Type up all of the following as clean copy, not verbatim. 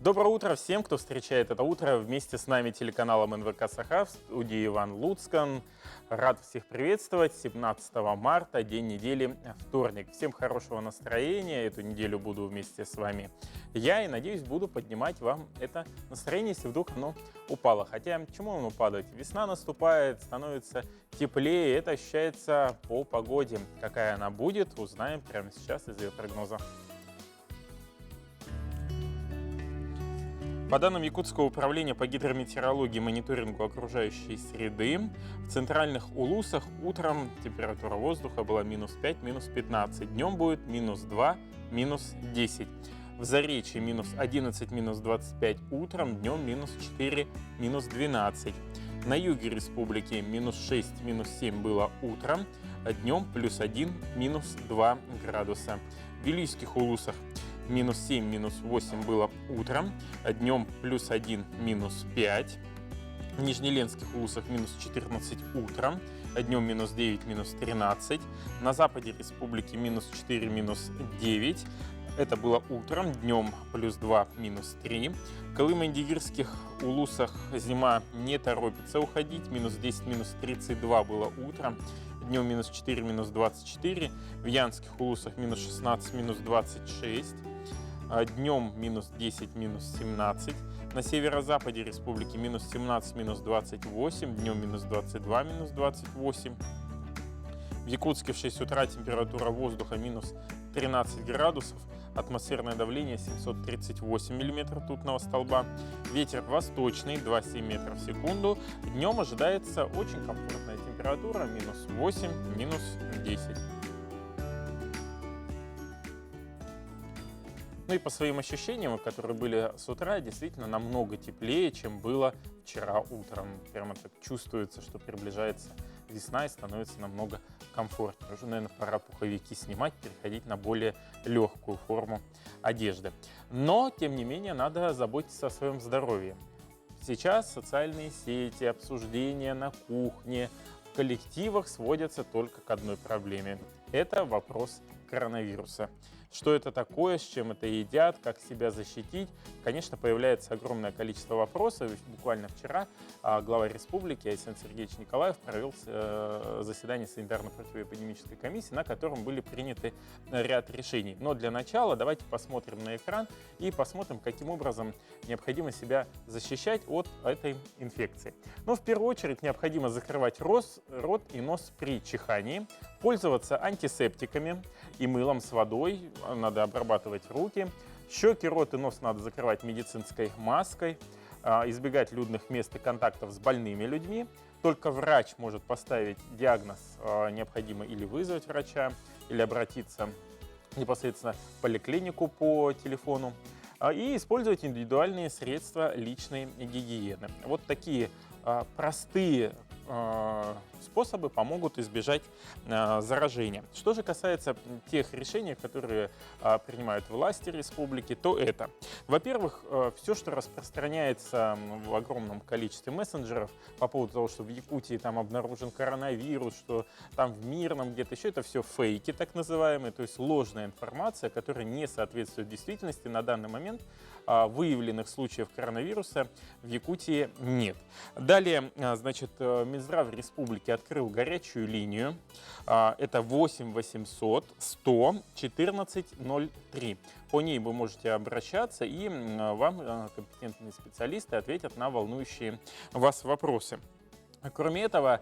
Доброе утро всем, кто встречает это утро вместе с нами телеканалом НВК Саха в студии Иван Луцкан. Рад всех приветствовать. 17 марта, день недели, вторник. Всем хорошего настроения. Эту неделю буду вместе с вами я и, надеюсь, буду поднимать вам это настроение, если вдруг оно упало. Хотя, чему оно падает? Весна наступает, становится теплее. Это ощущается по погоде. Какая она будет, узнаем прямо сейчас из ее прогноза. По данным Якутского управления по гидрометеорологии и мониторингу окружающей среды, в центральных Улусах утром температура воздуха была минус 5, минус 15. Днем будет минус 2, минус 10. В Заречье минус 11, минус 25 утром, днем минус 4, минус 12. На юге республики минус 6, минус 7 было утром, а днем плюс 1, минус 2 градуса. В Вилюйских Улусах минус 7, минус 8 было утром, а днем плюс 1, минус 5. В Нижнеленских Улусах минус 14 утром, а днем минус 9, минус 13. На западе республики минус 4, минус 9. Это было утром, днем плюс 2, минус 3. В Колымо-Индигирских Улусах зима не торопится уходить. Минус 10, минус 32 было утром. Днем минус 4, минус 24. В Янских Улусах минус 16, минус 26. Днем минус 10, минус 17. На северо-западе республики минус 17, минус 28. Днем минус 22, минус 28. В Якутске в 6 утра температура воздуха минус 13 градусов. Атмосферное давление 738 миллиметров ртутного столба. Ветер восточный 2,7 метров в секунду. Днем ожидается очень комфортная температура минус 8, минус 10. Ну и по своим ощущениям, которые были с утра, действительно намного теплее, чем было вчера утром. Прямо так чувствуется, что приближается весна и становится намного комфортнее. Уже, наверное, пора пуховики снимать, переходить на более легкую форму одежды. Но, тем не менее, надо заботиться о своем здоровье. Сейчас социальные сети, обсуждения на кухне, в коллективах сводятся только к одной проблеме. Это вопрос коронавируса. Что это такое, с чем это едят, как себя защитить. Конечно, появляется огромное количество вопросов. Буквально вчера глава республики Айсен Сергеевич Николаев провел заседание санитарно-противоэпидемической комиссии, на котором были приняты ряд решений. Но для начала давайте посмотрим на экран и посмотрим, каким образом необходимо себя защищать от этой инфекции. Ну, в первую очередь, необходимо закрывать рот и нос при чихании, пользоваться антисептиками и мылом с водой, надо обрабатывать руки. Щеки, рот и нос надо закрывать медицинской маской, избегать людных мест и контактов с больными людьми. Только врач может поставить диагноз, необходимо или вызвать врача, или обратиться непосредственно в поликлинику по телефону. И использовать индивидуальные средства личной гигиены. Вот такие простые способы помогут избежать заражения. Что же касается тех решений, которые принимают власти республики, то это, во-первых, все, что распространяется в огромном количестве мессенджеров по поводу того, что в Якутии там обнаружен коронавирус, что там в Мирном где-то еще, это все фейки так называемые, то есть ложная информация, которая не соответствует действительности. На данный момент выявленных случаев коронавируса в Якутии нет. Далее, значит, Минздрав республики открыл горячую линию. Это 8 800 100 14 03. По ней вы можете обращаться, и вам компетентные специалисты ответят на волнующие вас вопросы. Кроме этого,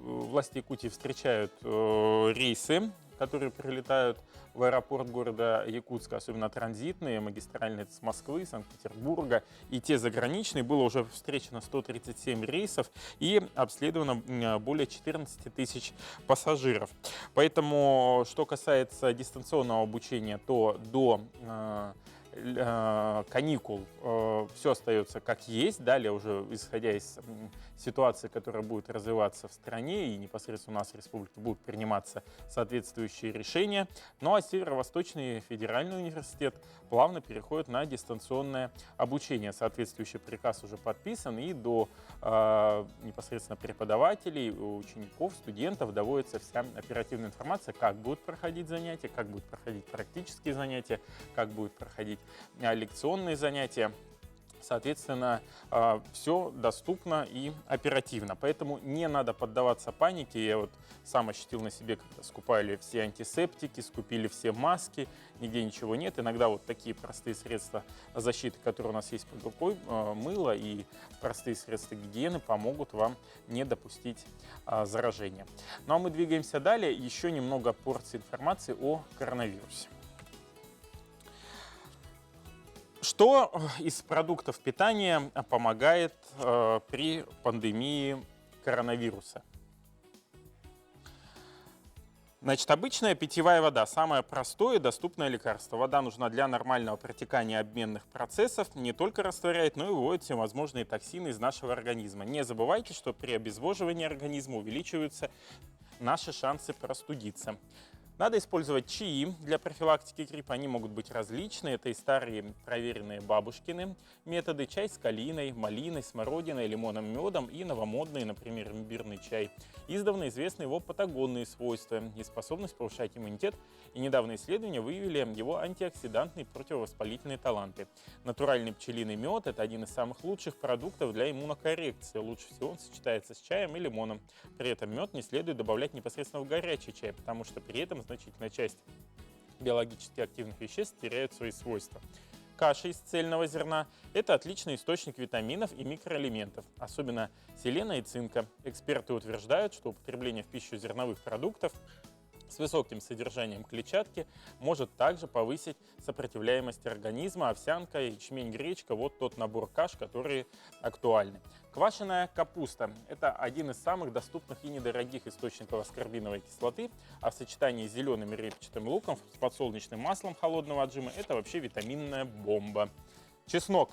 власти Якутии встречают рейсы, которые прилетают в аэропорт города Якутска, особенно транзитные, магистральные с Москвы, Санкт-Петербурга и те заграничные. Было уже встречено 137 рейсов и обследовано более 14 тысяч пассажиров. Поэтому, что касается дистанционного обучения, то до каникул все остается как есть. Далее уже, исходя из ситуации, которая будет развиваться в стране и непосредственно у нас в республике, будут приниматься соответствующие решения. Ну а Северо-Восточный федеральный университет плавно переходит на дистанционное обучение. Соответствующий приказ уже подписан, и до непосредственно преподавателей, учеников, студентов доводится вся оперативная информация, как будут проходить занятия, как будут проходить практические занятия, как будет проходить лекционные занятия. Соответственно, все доступно и оперативно. Поэтому не надо поддаваться панике. Я вот сам ощутил на себе, когда скупали все антисептики, скупили все маски, нигде ничего нет. Иногда вот такие простые средства защиты, которые у нас есть под рукой, мыло и простые средства гигиены помогут вам не допустить заражения. Ну а мы двигаемся далее. Еще немного порций информации о коронавирусе. Что из продуктов питания помогает при пандемии коронавируса? Значит, обычная питьевая вода – самое простое и доступное лекарство. Вода нужна для нормального протекания обменных процессов, не только растворяет, но и выводит всевозможные токсины из нашего организма. Не забывайте, что при обезвоживании организма увеличиваются наши шансы простудиться. Надо использовать чаи для профилактики гриппа. Они могут быть различные. Это и старые проверенные бабушкины методы. Чай с калиной, малиной, смородиной, лимоном, медом и новомодный, например, имбирный чай. Издавна известны его патагонные свойства и способность повышать иммунитет. И недавние исследования выявили его антиоксидантные и противовоспалительные таланты. Натуральный пчелиный мед – это один из самых лучших продуктов для иммунокоррекции. Лучше всего он сочетается с чаем и лимоном. При этом мед не следует добавлять непосредственно в горячий чай, потому что при этом значительная часть биологически активных веществ теряют свои свойства. Каша из цельного зерна – это отличный источник витаминов и микроэлементов, особенно селена и цинка. Эксперты утверждают, что употребление в пищу зерновых продуктов с высоким содержанием клетчатки может также повысить сопротивляемость организма. Овсянка, ячмень, гречка – вот тот набор каш, которые актуальны. Квашеная капуста – это один из самых доступных и недорогих источников аскорбиновой кислоты, а в сочетании с зеленым и репчатым луком с подсолнечным маслом холодного отжима – это вообще витаминная бомба. Чеснок.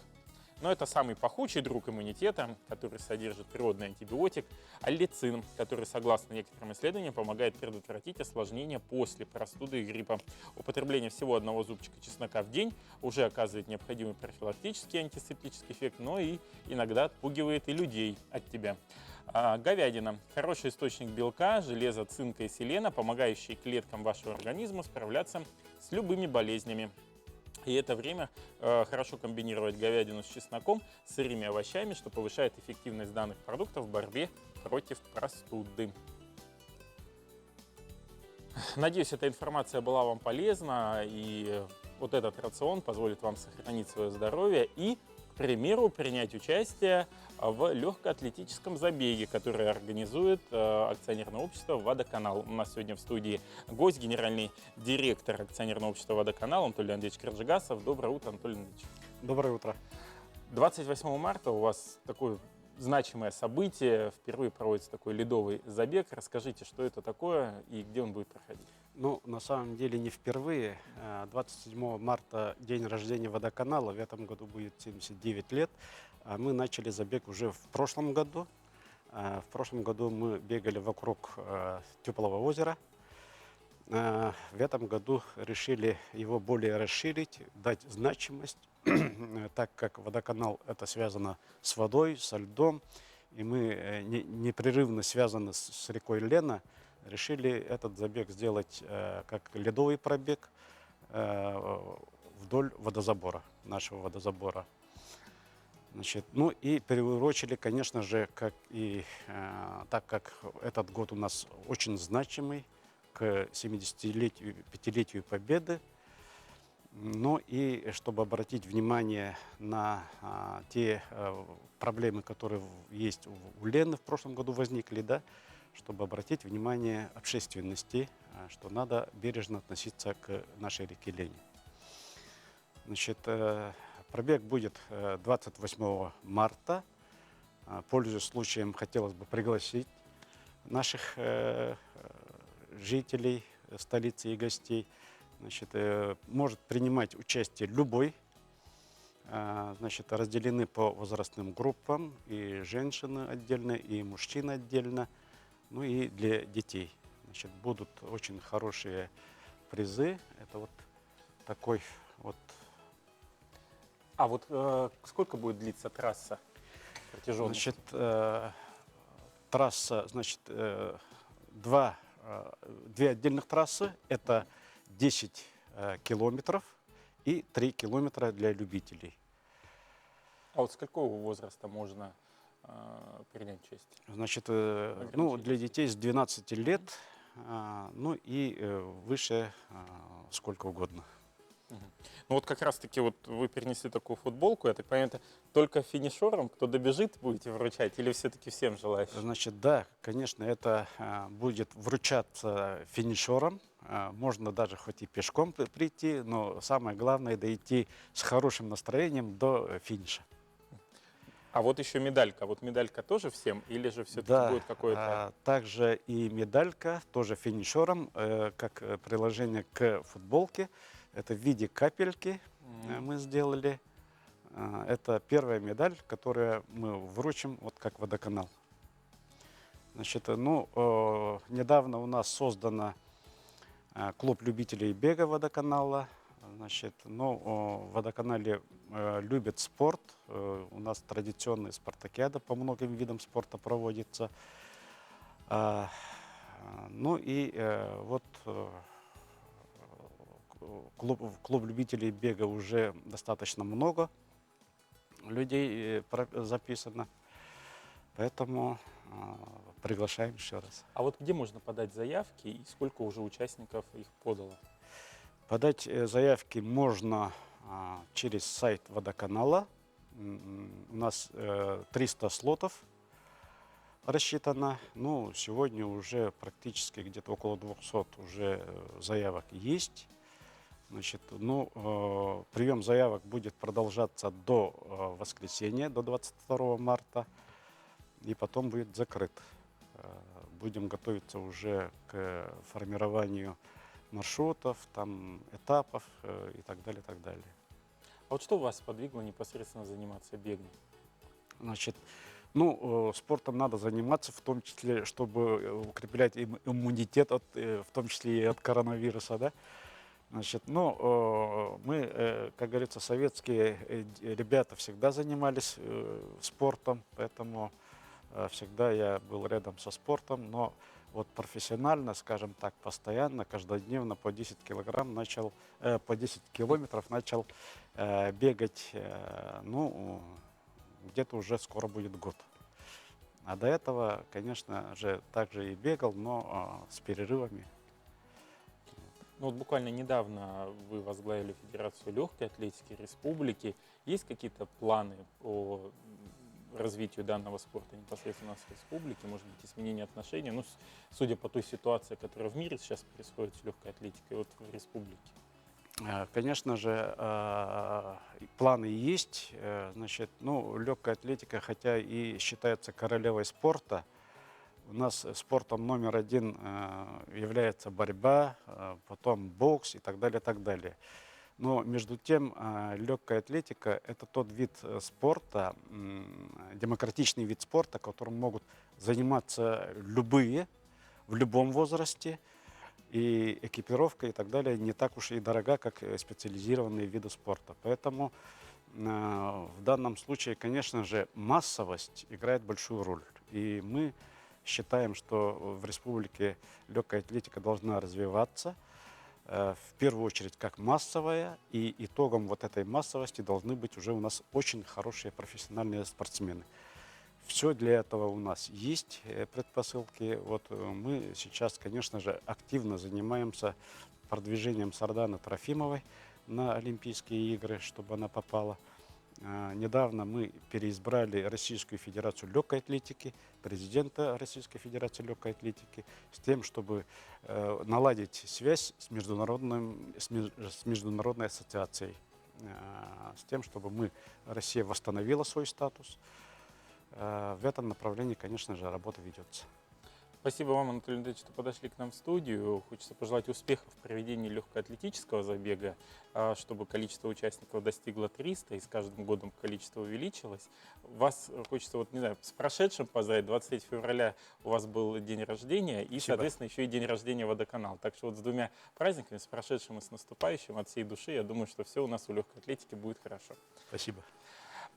Но это самый пахучий друг иммунитета, который содержит природный антибиотик аллицин, который, согласно некоторым исследованиям, помогает предотвратить осложнения после простуды и гриппа. Употребление всего одного зубчика чеснока в день уже оказывает необходимый профилактический антисептический эффект, но и иногда отпугивает и людей от тебя. Говядина – хороший источник белка, железа, цинка и селена, помогающие клеткам вашего организма справляться с любыми болезнями. И это время хорошо комбинировать говядину с чесноком, с сырыми овощами, что повышает эффективность данных продуктов в борьбе против простуды. Надеюсь, эта информация была вам полезна, и вот этот рацион позволит вам сохранить свое здоровье и, к примеру, принять участие в легкоатлетическом забеге, который организует акционерное общество «Водоканал». У нас сегодня в студии гость, генеральный директор акционерного общества «Водоканал» Анатолий Андреевич Карджигасов. Доброе утро, Анатолий Андреевич. Доброе утро. 28 марта у вас такое значимое событие. Впервые проводится такой ледовый забег. Расскажите, что это такое и где он будет проходить? Ну, на самом деле не впервые. 27 марта день рождения Водоканала. В этом году будет 79 лет. Мы начали забег уже в прошлом году. В прошлом году мы бегали вокруг Теплого озера. В этом году решили его более расширить, дать значимость, так как Водоканал это связано с водой, со льдом, и мы непрерывно связаны с рекой Лена, решили этот забег сделать как ледовый пробег вдоль водозабора, нашего водозабора. Значит, ну и приурочили, конечно же, так как этот год у нас очень значимый, к 75-летию Победы. Ну и чтобы обратить внимание на те проблемы, которые есть у Лены в прошлом году возникли, да, чтобы обратить внимание общественности, что надо бережно относиться к нашей реке Лене. Значит, пробег будет 28 марта. Пользуясь случаем, хотелось бы пригласить наших жителей столицы и гостей. Значит, может принимать участие любой. Значит, разделены по возрастным группам, и женщины отдельно, и мужчины отдельно, ну и для детей. Значит, будут очень хорошие призы. Это вот такой вот. А вот сколько будет длиться трасса? Протяженность? Значит, трасса, значит, две отдельных трассы. Это 10 километров и 3 километра для любителей. А вот с какого возраста можно принять участие? Значит, ну, для детей с 12 лет, ну и выше сколько угодно. Мгм. Ну вот как раз-таки вот вы перенесли такую футболку, я так понимаю, это только финишерам, кто добежит, будете вручать, или все-таки всем желающим? Значит, да, конечно, это будет вручаться финишерам. Можно даже хоть и пешком прийти, но самое главное дойти с хорошим настроением до финиша. А вот еще медалька. Вот медалька тоже всем, или же все-таки Да, будет какое-то... также и медалька, тоже финишером, как приложение к футболке. Это в виде капельки мы сделали. Это первая медаль, которую мы вручим, вот как водоканал. Значит, ну, недавно у нас создано клуб любителей бега водоканала. Значит, ну, в водоканале любят спорт. У нас традиционная спартакиада по многим видам спорта проводится. А, ну и вот клуб любителей бега уже достаточно много людей записано. Поэтому приглашаем еще раз. А вот где можно подать заявки и сколько уже участников их подало? Подать заявки можно через сайт водоканала. У нас 300 слотов рассчитано. Ну, сегодня уже практически где-то около 200 уже заявок есть. Значит, ну, прием заявок будет продолжаться до воскресенья, до 22 марта, и потом будет закрыт. Будем готовиться уже к формированию маршрутов, там, этапов и так далее, и так далее. А вот что вас подвигло непосредственно заниматься бегом? Значит, ну, спортом надо заниматься, в том числе, чтобы укреплять иммунитет, в том числе и от коронавируса, да. Значит, ну, мы, как говорится, советские ребята всегда занимались спортом, поэтому всегда я был рядом со спортом, но вот профессионально, скажем так, постоянно, каждодневно по 10 килограмм начал, по 10 километров начал бегать, ну, где-то уже скоро будет год. А до этого, конечно же, также и бегал, но с перерывами. Ну вот буквально недавно вы возглавили Федерацию легкой атлетики республики. Есть какие-то планы по развитию данного спорта непосредственно у нас в республике? Может быть, изменение отношений? Ну, судя по той ситуации, которая в мире сейчас происходит с легкой атлетикой, вот в республике. Конечно же, планы есть. Значит, ну, легкая атлетика, хотя и считается королевой спорта, у нас спортом номер один является борьба, потом бокс и так далее, так далее. Но между тем легкая атлетика – это тот вид спорта, демократичный вид спорта, которым могут заниматься любые, в любом возрасте. И экипировка и так далее не так уж и дорога, как специализированные виды спорта. Поэтому в данном случае, конечно же, массовость играет большую роль. И мы считаем, что в республике легкая атлетика должна развиваться, в первую очередь как массовая, и итогом вот этой массовости должны быть уже у нас очень хорошие профессиональные спортсмены. Все для этого у нас есть предпосылки. Вот мы сейчас, конечно же, активно занимаемся продвижением Сарданы Трофимовой на Олимпийские игры, чтобы она попала. Недавно мы переизбрали Российскую Федерацию легкой атлетики, президента Российской Федерации легкой атлетики, с тем, чтобы наладить связь с международной ассоциацией, с тем, чтобы Россия восстановила свой статус. В этом направлении, конечно же, работа ведется. Спасибо вам, Анатолий Андреевич, что подошли к нам в студию. Хочется пожелать успехов в проведении легкоатлетического забега, чтобы количество участников достигло 300 и с каждым годом количество увеличилось. Вас хочется, вот не знаю, с прошедшим поздравить. 23 февраля у вас был день рождения и, Спасибо. соответственно, еще и день рождения водоканал. Так что вот с двумя праздниками, с прошедшим и с наступающим, от всей души, я думаю, что все у нас у легкой атлетики будет хорошо. Спасибо.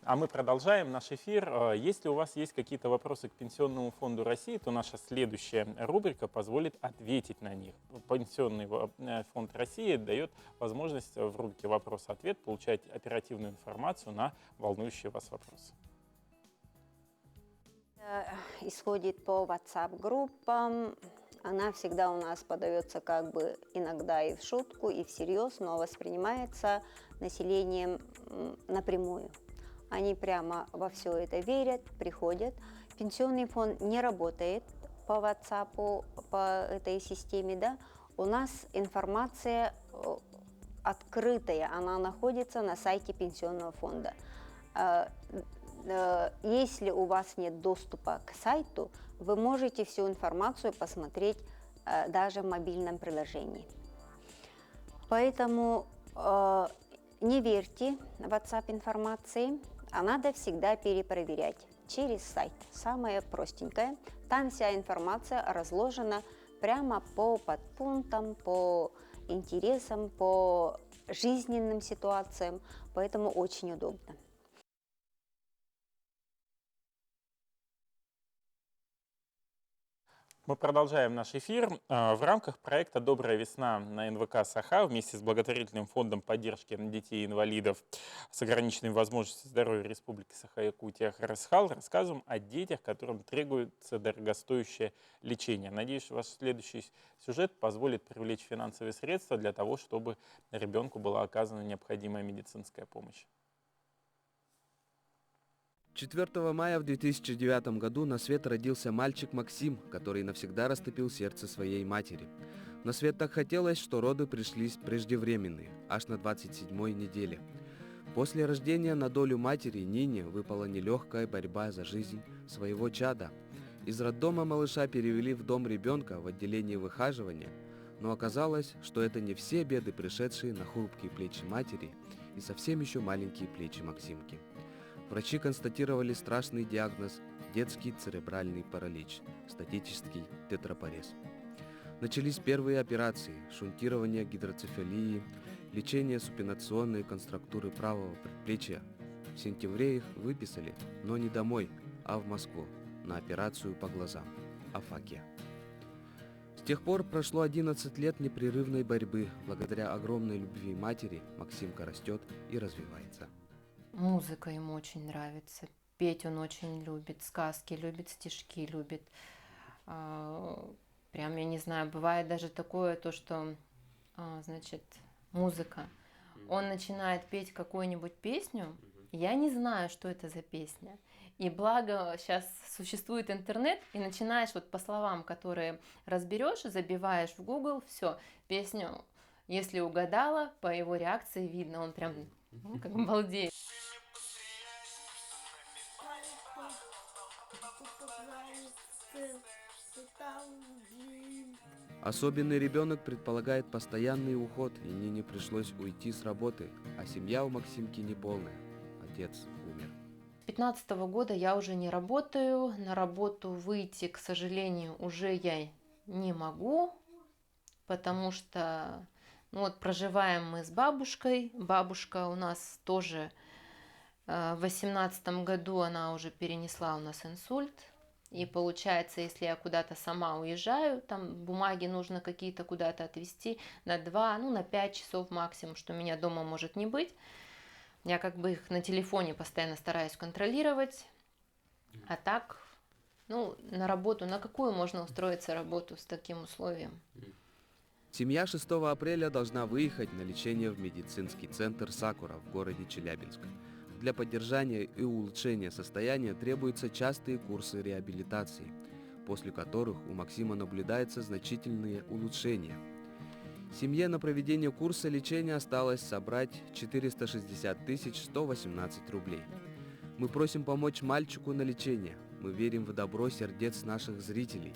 А мы продолжаем наш эфир. Если у вас есть какие-то вопросы к Пенсионному фонду России, то наша следующая рубрика позволит ответить на них. Пенсионный фонд России дает возможность в рубрике «Вопрос-ответ» получать оперативную информацию на волнующие вас вопросы. Исходит по WhatsApp-группам. Она всегда у нас подается как бы иногда и в шутку, и всерьез, но воспринимается населением напрямую. Они прямо во все это верят, приходят. Пенсионный фонд не работает по WhatsApp, по этой системе, да. У нас информация открытая, она находится на сайте Пенсионного фонда. Если у вас нет доступа к сайту, вы можете всю информацию посмотреть даже в мобильном приложении. Поэтому не верьте WhatsApp информации, а надо всегда перепроверять через сайт. Самое простенькое. Там вся информация разложена прямо по подпунктам, по интересам, по жизненным ситуациям, поэтому очень удобно. Мы продолжаем наш эфир. В рамках проекта «Добрая весна» на НВК «Саха» вместе с благотворительным фондом поддержки детей-инвалидов с ограниченными возможностями здоровья Республики Саха-Якутия «Харасхал» рассказываем о детях, которым требуется дорогостоящее лечение. Надеюсь, ваш следующий сюжет позволит привлечь финансовые средства для того, чтобы ребенку была оказана необходимая медицинская помощь. 4 мая в 2009 году на свет родился мальчик Максим, который навсегда растопил сердце своей матери. На свет так хотелось, что роды пришлись преждевременные, аж на 27-й неделе. После рождения на долю матери Нине выпала нелегкая борьба за жизнь своего чада. Из роддома малыша перевели в дом ребенка в отделении выхаживания, но оказалось, что это не все беды, пришедшие на хрупкие плечи матери и совсем еще маленькие плечи Максимки. Врачи констатировали страшный диагноз – детский церебральный паралич, статический тетрапорез. Начались первые операции – шунтирование гидроцефалии, лечение супинационной контрактуры правого предплечья. В сентябре их выписали, но не домой, а в Москву, на операцию по глазам – афагия. С тех пор прошло 11 лет непрерывной борьбы. Благодаря огромной любви матери Максимка растет и развивается. Музыка ему очень нравится, петь он очень любит, сказки любит, стишки любит. Прям, я не знаю, бывает даже такое, то, что, значит, музыка. Он начинает петь какую-нибудь песню, я не знаю, что это за песня. И благо сейчас существует интернет, и начинаешь вот по словам, которые разберешь, забиваешь в Google, все, песню, если угадала, по его реакции видно, он прям как балдеет. Особенный ребенок предполагает постоянный уход, и Нине пришлось уйти с работы, а семья у Максимки неполная. Отец умер. С 2015 года я уже не работаю, на работу выйти, к сожалению, уже я не могу, потому что проживаем мы с бабушкой. Бабушка у нас тоже в 2018 году она уже перенесла у нас инсульт. И получается, если я куда-то сама уезжаю, там бумаги нужно какие-то куда-то отвезти на 2, на 5 часов максимум, что меня дома может не быть. Я как бы их на телефоне постоянно стараюсь контролировать. А так, на работу, на какую можно устроиться работу с таким условием? Семья 6 апреля должна выехать на лечение в медицинский центр «Сакура» в городе Челябинск. Для поддержания и улучшения состояния требуются частые курсы реабилитации, после которых у Максима наблюдаются значительные улучшения. Семье на проведение курса лечения осталось собрать 460 118 рублей. Мы просим помочь мальчику на лечение. Мы верим в добро сердец наших зрителей.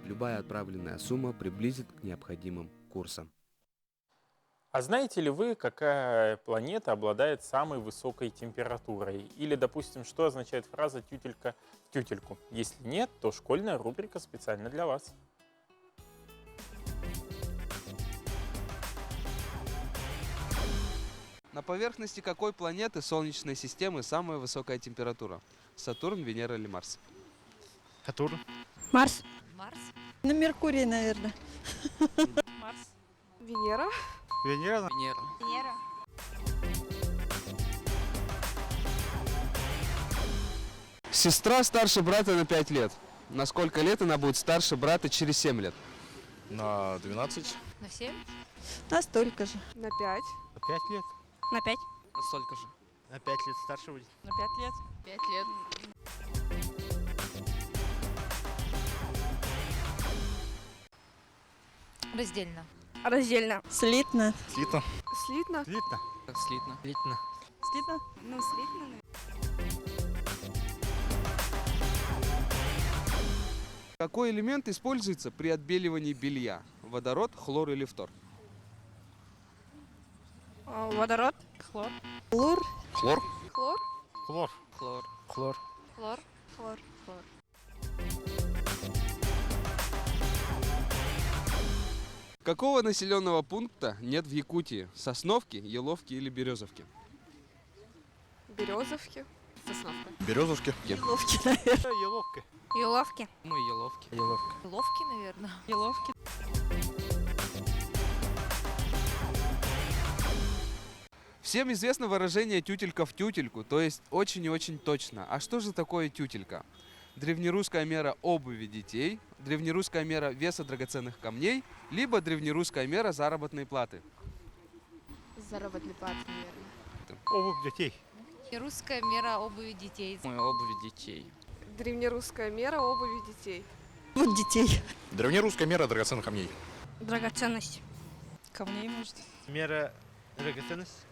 Любая отправленная сумма приблизит к необходимым курсам. А знаете ли вы, какая планета обладает самой высокой температурой? Или, допустим, что означает фраза «тютелька в тютельку»? Если нет, то школьная рубрика специально для вас. На поверхности какой планеты Солнечной системы самая высокая температура? Сатурн, Венера или Марс? Сатурн. Марс. Марс. На Меркурий, наверное. Марс. Венера. Венера. Венера. Венера. Сестра старше брата на 5 лет. На сколько лет она будет старше брата через 7 лет? На 12. На 7? Настолько же. На 5. На 5 лет. На 5. Настолько же. На 5 лет старше будет. На 5 лет. 5 лет. Раздельно. Раздельно. Слитно. Слитно. Слитно. Слитно. Слитно. Слитно. Слитно. Ну, слитно. Какой элемент используется при отбеливании белья? Водород, хлор или фтор? Водород. Хлор. Флур. Хлор. Хлор. Хлор. Хлор. Хлор. Хлор. Хлор. Хлор. Какого населенного пункта нет в Якутии? Сосновки, Еловки или Березовки? Березовки. Сосновка. Березовки. Еловки, наверное. Еловка. Еловки. Мы Еловки. Еловка. Ловки, наверное. Еловки. Всем известно выражение «тютелька в тютельку», то есть очень и очень точно. А что же такое тютелька? Древнерусская мера обуви детей, древнерусская мера веса драгоценных камней, либо древнерусская мера заработной платы. Заработной платы, наверное. Обувь детей. Русская мера обуви детей. Обуви детей. Древнерусская мера обуви детей. Вот детей. Древнерусская мера драгоценных камней. Драгоценность. Камней, может. Мера драгоценность.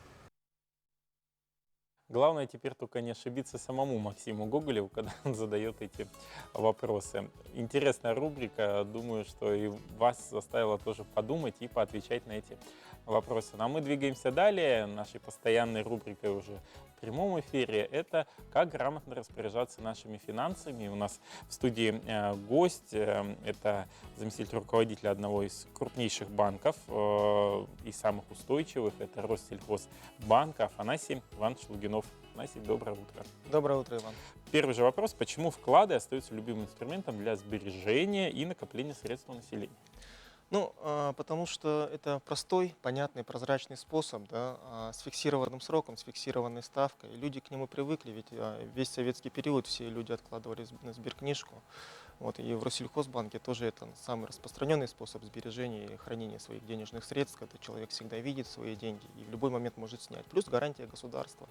Главное теперь только не ошибиться самому Максиму Гоголеву, когда он задает эти вопросы. Интересная рубрика, думаю, что и вас заставила тоже подумать и поотвечать на эти вопросы. Ну а мы двигаемся далее. Нашей постоянной рубрикой уже в прямом эфире это «Как грамотно распоряжаться нашими финансами». У нас в студии гость, это заместитель руководителя одного из крупнейших банков и самых устойчивых, это Россельхозбанк, Афанасий Иванович Лугинов. Афанасий, доброе утро. Доброе утро, Иван. Первый же вопрос. Почему вклады остаются любимым инструментом для сбережения и накопления средств у населения? Ну, потому что это простой, понятный, прозрачный способ, да, с фиксированным сроком, с фиксированной ставкой. И люди к нему привыкли, ведь весь советский период все люди откладывали на сберкнижку. Вот, и в Россельхозбанке тоже это самый распространенный способ сбережения и хранения своих денежных средств, когда человек всегда видит свои деньги и в любой момент может снять. Плюс гарантия государства.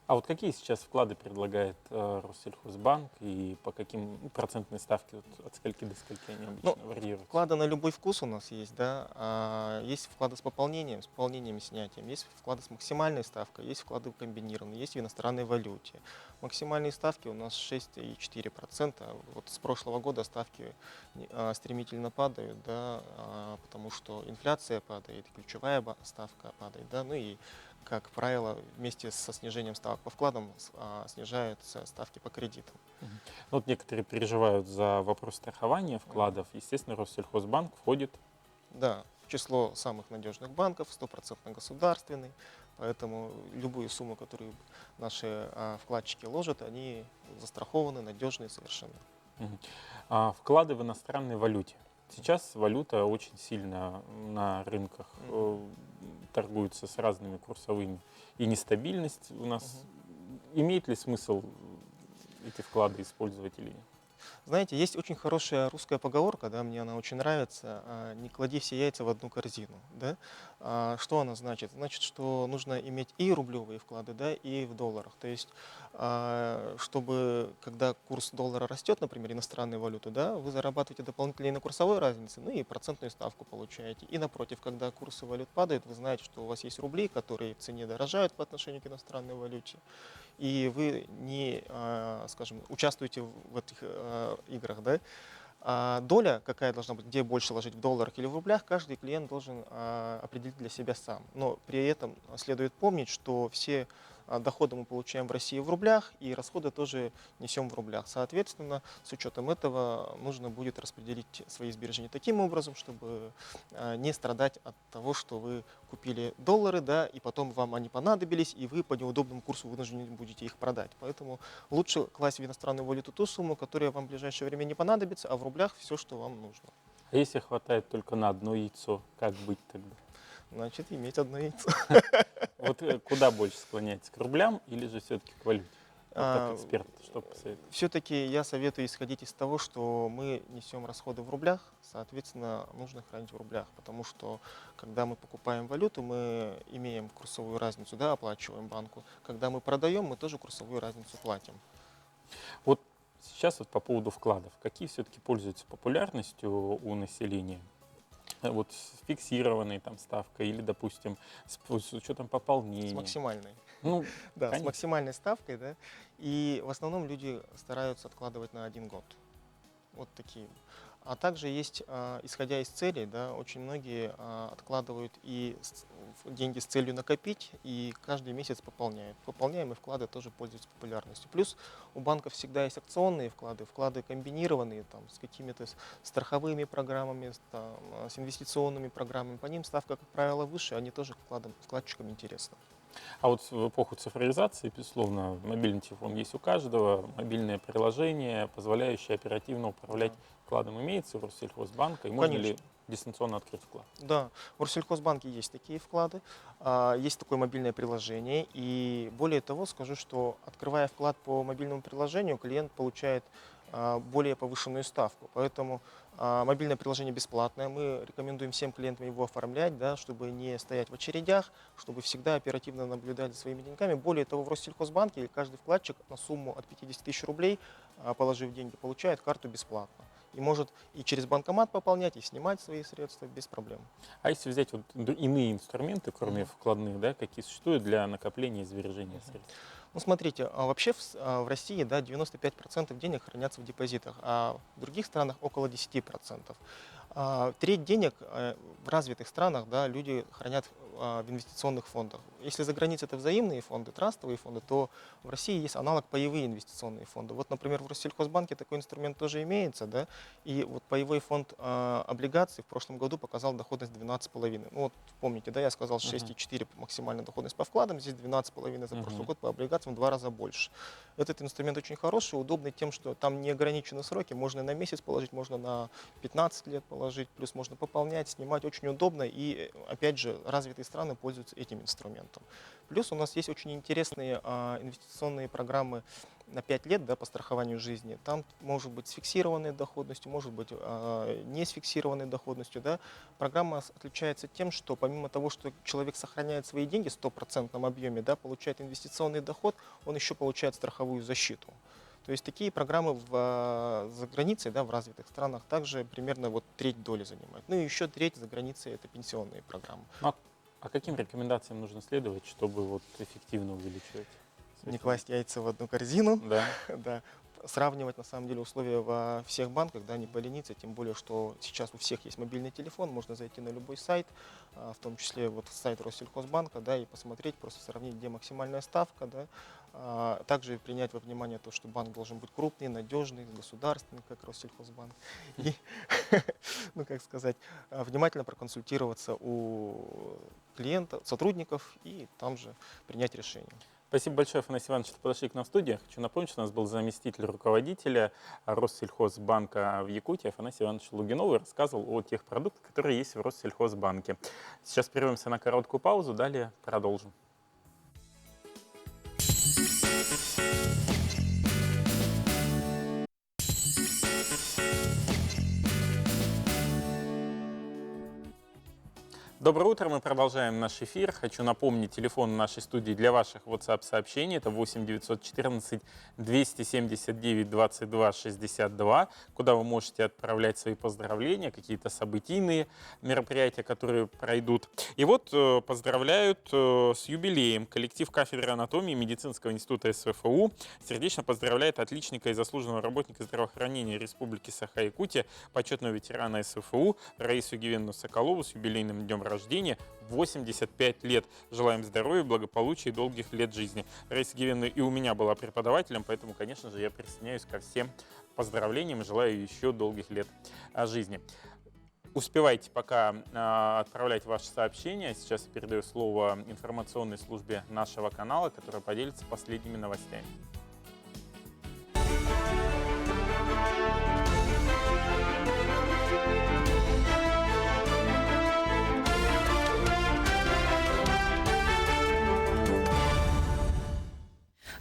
А вот какие сейчас вклады предлагает Россельхозбанк и по каким процентной ставке, вот от скольки до скольки они обычно варьируются? Вклады на любой вкус у нас есть, да. Есть вклады с пополнением и снятием, есть вклады с максимальной ставкой, есть вклады комбинированные, есть в иностранной валюте. Максимальные ставки у нас 6,4%. Вот с прошлого года ставки стремительно падают, да, потому что инфляция падает, ключевая ставка падает, да, ну и как правило, вместе со снижением ставок по вкладам снижаются ставки по кредитам. Ну, вот некоторые переживают за вопрос страхования вкладов. Естественно, Россельхозбанк входит. Да, в число самых надежных банков, 100% государственный. Поэтому любую сумму, которую наши вкладчики ложат, они застрахованы, надежные совершенно. Вклады в иностранной валюте. Сейчас валюта очень сильно на рынках торгуется с разными курсовыми. И нестабильность у нас. Имеет ли смысл эти вклады использовать или нет? Знаете, есть очень хорошая русская поговорка, да, мне она очень нравится: «Не клади все яйца в одну корзину». Да? Что она значит? Значит, что нужно иметь и рублевые вклады, да, и в долларах. То есть, чтобы, когда курс доллара растет, например, иностранной валюты, да, вы зарабатываете дополнительно и на курсовой разнице, ну и процентную ставку получаете. И напротив, когда курсы валют падают, вы знаете, что у вас есть рубли, которые в цене дорожают по отношению к иностранной валюте, и вы не, скажем, участвуете в этих играх, да? А доля, какая должна быть, где больше ложить, в долларах или в рублях, каждый клиент должен определить для себя сам. Но при этом следует помнить, что все доходы мы получаем в России в рублях, и расходы тоже несем в рублях. Соответственно, с учетом этого нужно будет распределить свои сбережения таким образом, чтобы не страдать от того, что вы купили доллары, да, и потом вам они понадобились, и вы по неудобному курсу вынуждены будете их продать. Поэтому лучше класть в иностранную валюту ту сумму, которая вам в ближайшее время не понадобится, а в рублях все, что вам нужно. А если хватает только на одно яйцо, как быть тогда? Значит, иметь одно яйцо. Вот куда больше склоняется, к рублям или же все-таки к валюте? Вот как эксперт, что посоветуете? Все-таки я советую исходить из того, что мы несем расходы в рублях, соответственно, нужно хранить в рублях, потому что когда мы покупаем валюту, мы имеем курсовую разницу, да, оплачиваем банку. Когда мы продаем, мы тоже курсовую разницу платим. Вот сейчас вот по поводу вкладов. Какие все-таки пользуются популярностью у населения? Вот с фиксированной там ставкой или, допустим, с учетом пополнения? С максимальной. Ну, да, конечно. с максимальной ставкой, да. И в основном люди стараются откладывать на 1 год. Вот такие. А также есть, исходя из целей, да, очень многие откладывают и деньги с целью накопить, и каждый месяц пополняют. Пополняемые вклады тоже пользуются популярностью. Плюс у банков всегда есть акционные вклады, вклады комбинированные там, с какими-то страховыми программами, с инвестиционными программами. По ним ставка, как правило, выше, они тоже вкладчикам интересны. А вот в эпоху цифровизации, безусловно, мобильный телефон есть у каждого, мобильное приложение, позволяющее оперативно управлять вкладом, имеется у Россельхозбанка, и можно ли дистанционно открыть вклад? Да, в Россельхозбанке есть такие вклады, есть такое мобильное приложение, и более того скажу, что открывая вклад по мобильному приложению, клиент получает более повышенную ставку, поэтому мобильное приложение бесплатное, мы рекомендуем всем клиентам его оформлять, да, чтобы не стоять в очередях, чтобы всегда оперативно наблюдать за своими деньгами. Более того, в Россельхозбанке каждый вкладчик на сумму от 50 тысяч рублей, положив деньги, получает карту бесплатно. И может и через банкомат пополнять, и снимать свои средства без проблем. А если взять вот иные инструменты, кроме вкладных, да, какие существуют для накопления и сбережения средств? Ну, смотрите, вообще в России, да, 95% денег хранятся в депозитах, а в других странах около 10%. Треть денег в развитых странах, да, люди хранят в инвестиционных фондах. Если за границей это взаимные фонды, трастовые фонды, то в России есть аналог паевые инвестиционные фонды. Вот, например, в Россельхозбанке такой инструмент тоже имеется, да, и вот паевой фонд облигаций в прошлом году показал доходность 12,5. Ну, вот помните, да, я сказал 6,4 максимальная доходность по вкладам, здесь 12,5 за прошлый год, по облигациям в 2 раза больше. Этот инструмент очень хороший, удобный тем, что там не ограничены сроки, можно на месяц положить, можно на 15 лет положить, плюс можно пополнять, снимать, очень удобно, и опять же развитые страны пользуются этим инструментом. Плюс у нас есть очень интересные инвестиционные программы на 5 лет, да, по страхованию жизни. Там может быть с фиксированной доходностью, может быть не с фиксированной доходностью. Да. Программа отличается тем, что помимо того, что человек сохраняет свои деньги в 100% объеме, да, получает инвестиционный доход, он еще получает страховую защиту. То есть такие программы за границей, да, в развитых странах также примерно вот треть доли занимают. Ну и еще треть за границей — это пенсионные программы. А каким рекомендациям нужно следовать, чтобы вот эффективно увеличивать? Не класть яйца в одну корзину. Да. Да. Сравнивать на самом деле условия во всех банках, да, не полениться, тем более, что сейчас у всех есть мобильный телефон, можно зайти на любой сайт, в том числе вот сайт Россельхозбанка, да, и посмотреть, просто сравнить, где максимальная ставка, да. Также принять во внимание то, что банк должен быть крупный, надежный, государственный, как Россельхозбанк. И, ну, как сказать, внимательно проконсультироваться у клиентов, сотрудников и там же принять решение. Спасибо большое, Афанасий Иванович, что подошли к нам в студию. Хочу напомнить, что у нас был заместитель руководителя Россельхозбанка в Якутии Афанасий Иванович Лугинов и рассказывал о тех продуктах, которые есть в Россельхозбанке. Сейчас прервемся на короткую паузу, далее продолжим. Доброе утро, мы продолжаем наш эфир. Хочу напомнить, телефон нашей студии для ваших WhatsApp-сообщений. Это 8 914 279 22 62, куда вы можете отправлять свои поздравления, какие-то событийные мероприятия, которые пройдут. И вот поздравляют с юбилеем коллектив кафедры анатомии Медицинского института СВФУ. Сердечно поздравляет отличника и заслуженного работника здравоохранения Республики Саха-Якутия, почетного ветерана СВФУ Раису Евгеньевну Соколову с юбилейным днем рождения. рождения 85 лет. Желаем здоровья, благополучия и долгих лет жизни. Раиса Гивенна и у меня была преподавателем, поэтому, конечно же, я присоединяюсь ко всем поздравлениям и желаю еще долгих лет жизни. Успевайте пока отправлять ваши сообщения. Сейчас я передаю слово информационной службе нашего канала, которая поделится последними новостями.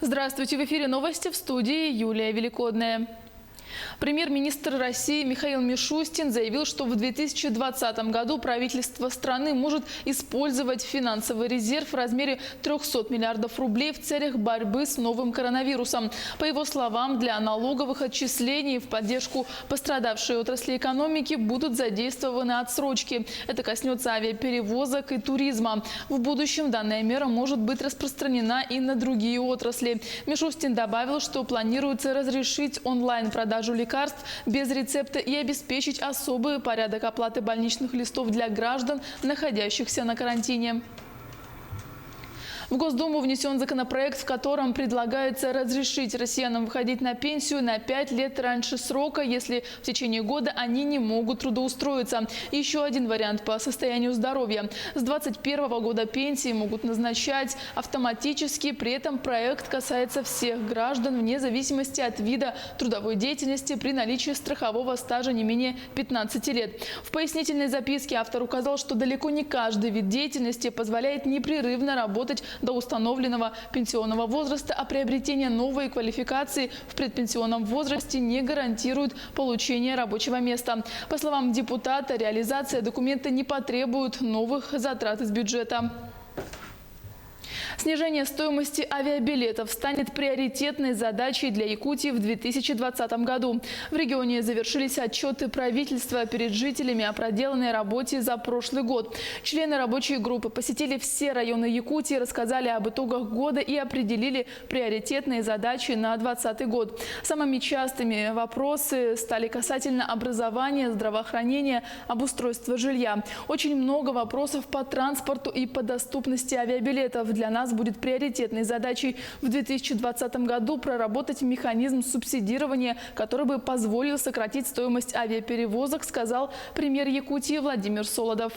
Здравствуйте, в эфире новости, в студии Юлия Великодная. Премьер-министр России Михаил Мишустин заявил, что в 2020 году правительство страны может использовать финансовый резерв в размере 300 миллиардов рублей в целях борьбы с новым коронавирусом. По его словам, для налоговых отчислений в поддержку пострадавшей отрасли экономики будут задействованы отсрочки. Это коснется авиаперевозок и туризма. В будущем данная мера может быть распространена и на другие отрасли. Мишустин добавил, что планируется разрешить онлайн-продажу лекарств без рецепта и обеспечить особый порядок оплаты больничных листов для граждан, находящихся на карантине. В Госдуму внесен законопроект, в котором предлагается разрешить россиянам выходить на пенсию на 5 лет раньше срока, если в течение года они не могут трудоустроиться. Еще один вариант по состоянию здоровья. С 2021 года пенсии могут назначать автоматически. При этом проект касается всех граждан вне зависимости от вида трудовой деятельности при наличии страхового стажа не менее 15 лет. В пояснительной записке автор указал, что далеко не каждый вид деятельности позволяет непрерывно работать до установленного пенсионного возраста, а приобретение новой квалификации в предпенсионном возрасте не гарантирует получение рабочего места. По словам депутата, реализация документа не потребует новых затрат из бюджета. Снижение стоимости авиабилетов станет приоритетной задачей для Якутии в 2020 году. В регионе завершились отчеты правительства перед жителями о проделанной работе за прошлый год. Члены рабочей группы посетили все районы Якутии, рассказали об итогах года и определили приоритетные задачи на 2020 год. Самыми частыми вопросы стали касательно образования, здравоохранения, обустройства жилья. Очень много вопросов по транспорту и по доступности авиабилетов. Для нас будет приоритетной задачей в 2020 году проработать механизм субсидирования, который бы позволил сократить стоимость авиаперевозок, сказал премьер Якутии Владимир Солодов.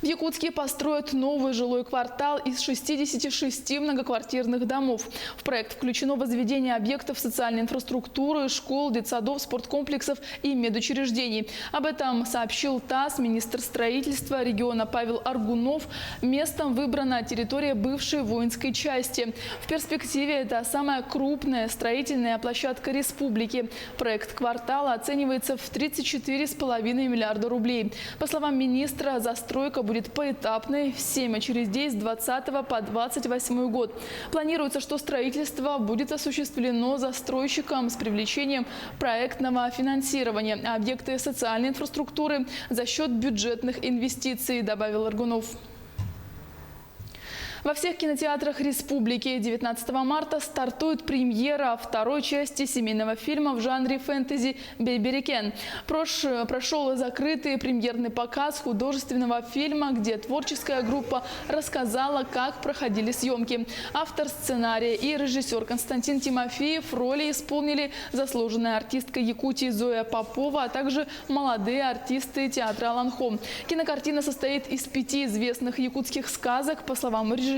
В Якутске построят новый жилой квартал из 66 многоквартирных домов. В проект включено возведение объектов социальной инфраструктуры, школ, детсадов, спорткомплексов и медучреждений. Об этом сообщил ТАСС министр строительства региона Павел Аргунов. Местом выбрана территория бывшей воинской части. В перспективе это самая крупная строительная площадка республики. Проект квартала оценивается в 34,5 миллиарда рублей. По словам министра, застройка будет поэтапной в 7 очередей с 20 по 28 год. Планируется, что строительство будет осуществлено застройщиком с привлечением проектного финансирования, а объекты социальной инфраструктуры за счет бюджетных инвестиций, добавил Аргунов. Во всех кинотеатрах республики 19 марта стартует премьера второй части семейного фильма в жанре фэнтези «Бейберикен». Прошел закрытый премьерный показ художественного фильма, где творческая группа рассказала, как проходили съемки. Автор сценария и режиссер Константин Тимофеев роли исполнили заслуженная артистка Якутии Зоя Попова, а также молодые артисты театра «Аланхо». Кинокартина состоит из 5 известных якутских сказок. По словам режиссера,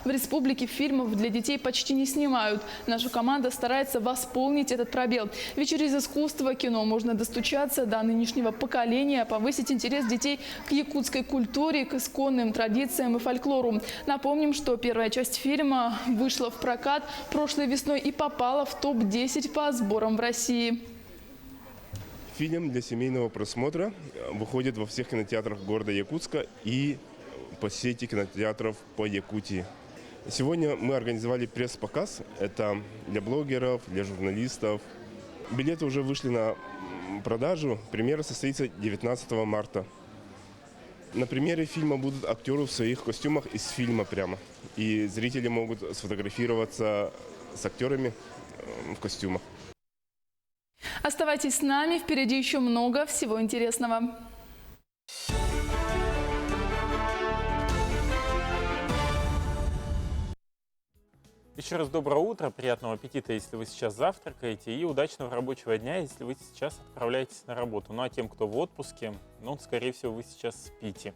в республике фильмов для детей почти не снимают. Наша команда старается восполнить этот пробел. Ведь через искусство кино можно достучаться до нынешнего поколения, повысить интерес детей к якутской культуре, к исконным традициям и фольклору. Напомним, что первая часть фильма вышла в прокат прошлой весной и попала в топ-10 по сборам в России. Фильм для семейного просмотра выходит во всех кинотеатрах города Якутска и по сети кинотеатров по Якутии. Сегодня мы организовали пресс-показ. Это для блогеров, для журналистов. Билеты уже вышли на продажу. Премьера состоится 19 марта. На премьере фильма будут актеры в своих костюмах из фильма прямо. И зрители могут сфотографироваться с актерами в костюмах. Оставайтесь с нами, впереди еще много всего интересного. Еще раз доброе утро, приятного аппетита, если вы сейчас завтракаете, и удачного рабочего дня, если вы сейчас отправляетесь на работу. Ну а тем, кто в отпуске, ну, скорее всего, вы сейчас спите.